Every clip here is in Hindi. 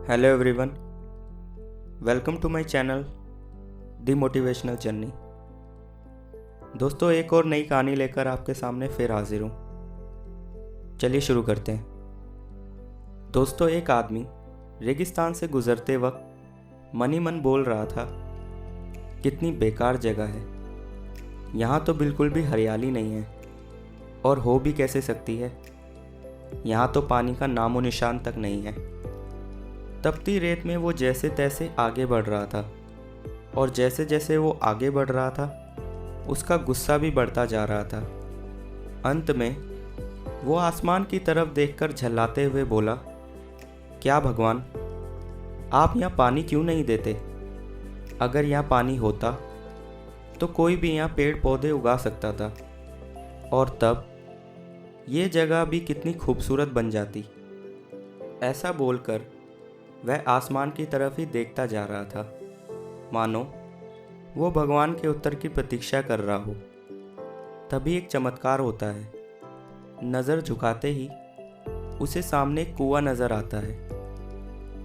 Hello everyone, welcome to my channel the motivational journey. दोस्तों, एक और नई कहानी लेकर आपके सामने फिर हाजिर हूँ। चलिए शुरू करते हैं। दोस्तों, एक आदमी रेगिस्तान से गुजरते वक्त मन ही मन बोल रहा था, कितनी बेकार जगह है, यहाँ तो बिल्कुल भी हरियाली नहीं है और हो भी कैसे सकती है। यहाँ तो पानी का नामो निशान तक नहीं है। तपती रेत में वो जैसे तैसे आगे बढ़ रहा था और जैसे जैसे वो आगे बढ़ रहा था उसका गुस्सा भी बढ़ता जा रहा था। अंत में वो आसमान की तरफ देखकर झल्लाते हुए बोला, क्या भगवान, आप यहाँ पानी क्यों नहीं देते? अगर यहाँ पानी होता तो कोई भी यहाँ पेड़ पौधे उगा सकता था और तब ये जगह भी कितनी खूबसूरत बन जाती। ऐसा बोलकर वह आसमान की तरफ ही देखता जा रहा था, मानो वो भगवान के उत्तर की प्रतीक्षा कर रहा हो। तभी एक चमत्कार होता है। नज़र झुकाते ही उसे सामने एक कुआं नज़र आता है।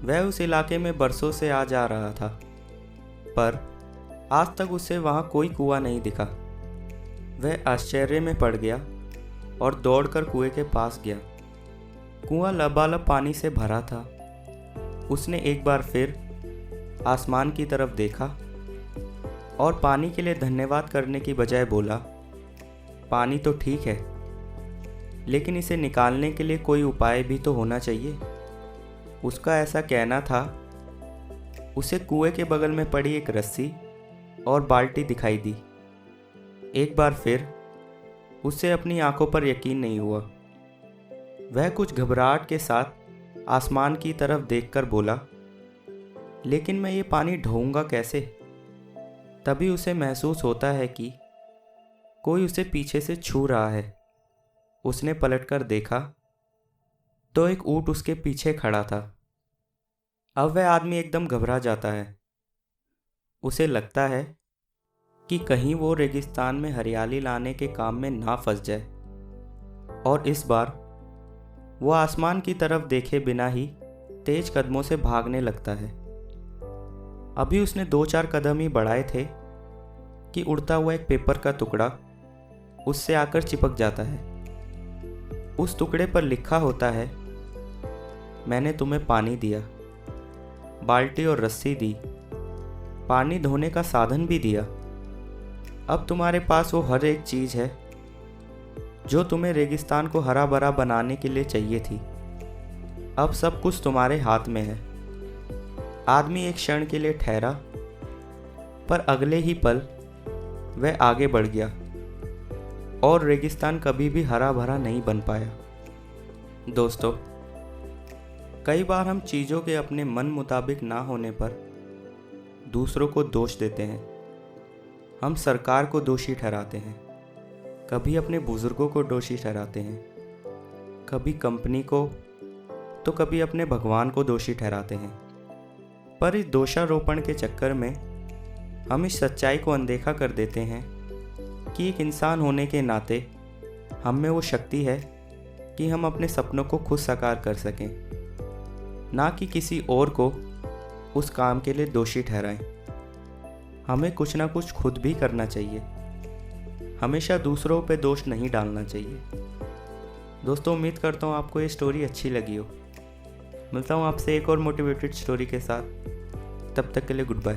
वह उस इलाके में बरसों से आ जा रहा था, पर आज तक उसे वहाँ कोई कुआं नहीं दिखा। वह आश्चर्य में पड़ गया और दौड़कर कुएं के पास गया। कुआं लबालब पानी से भरा था। उसने एक बार फिर आसमान की तरफ देखा और पानी के लिए धन्यवाद करने की बजाय बोला, पानी तो ठीक है, लेकिन इसे निकालने के लिए कोई उपाय भी तो होना चाहिए। उसका ऐसा कहना था। उसे कुएं के बगल में पड़ी एक रस्सी और बाल्टी दिखाई दी। एक बार फिर उसे अपनी आंखों पर यकीन नहीं हुआ। वह कुछ घबराहट के साथ आसमान की तरफ देखकर बोला, लेकिन मैं ये पानी ढोऊंगा कैसे? तभी उसे महसूस होता है कि कोई उसे पीछे से छू रहा है। उसने पलटकर देखा तो एक ऊंट उसके पीछे खड़ा था। अब वह आदमी एकदम घबरा जाता है। उसे लगता है कि कहीं वो रेगिस्तान में हरियाली लाने के काम में ना फंस जाए, और इस बार वो आसमान की तरफ देखे बिना ही तेज कदमों से भागने लगता है। अभी उसने 2-4 कदम ही बढ़ाए थे कि उड़ता हुआ एक पेपर का टुकड़ा उससे आकर चिपक जाता है। उस टुकड़े पर लिखा होता है, मैंने तुम्हें पानी दिया, बाल्टी और रस्सी दी, पानी धोने का साधन भी दिया। अब तुम्हारे पास वो हर एक चीज़ है जो तुम्हें रेगिस्तान को हरा भरा बनाने के लिए चाहिए थी। अब सब कुछ तुम्हारे हाथ में है। आदमी एक क्षण के लिए ठहरा, पर अगले ही पल वह आगे बढ़ गया और रेगिस्तान कभी भी हरा भरा नहीं बन पाया। दोस्तों, कई बार हम चीज़ों के अपने मन मुताबिक ना होने पर दूसरों को दोष देते हैं। हम सरकार को दोषी ठहराते हैं, कभी अपने बुजुर्गों को दोषी ठहराते हैं, कभी कंपनी को, तो कभी अपने भगवान को दोषी ठहराते हैं। पर इस दोषारोपण के चक्कर में हम इस सच्चाई को अनदेखा कर देते हैं कि एक इंसान होने के नाते हम में वो शक्ति है कि हम अपने सपनों को खुद साकार कर सकें, ना कि किसी और को उस काम के लिए दोषी ठहराएं। हमें कुछ ना कुछ खुद भी करना चाहिए। हमेशा दूसरों पे दोष नहीं डालना चाहिए। दोस्तों, उम्मीद करता हूँ आपको ये स्टोरी अच्छी लगी हो। मिलता हूँ आपसे एक और मोटिवेटेड स्टोरी के साथ। तब तक के लिए गुड बाय।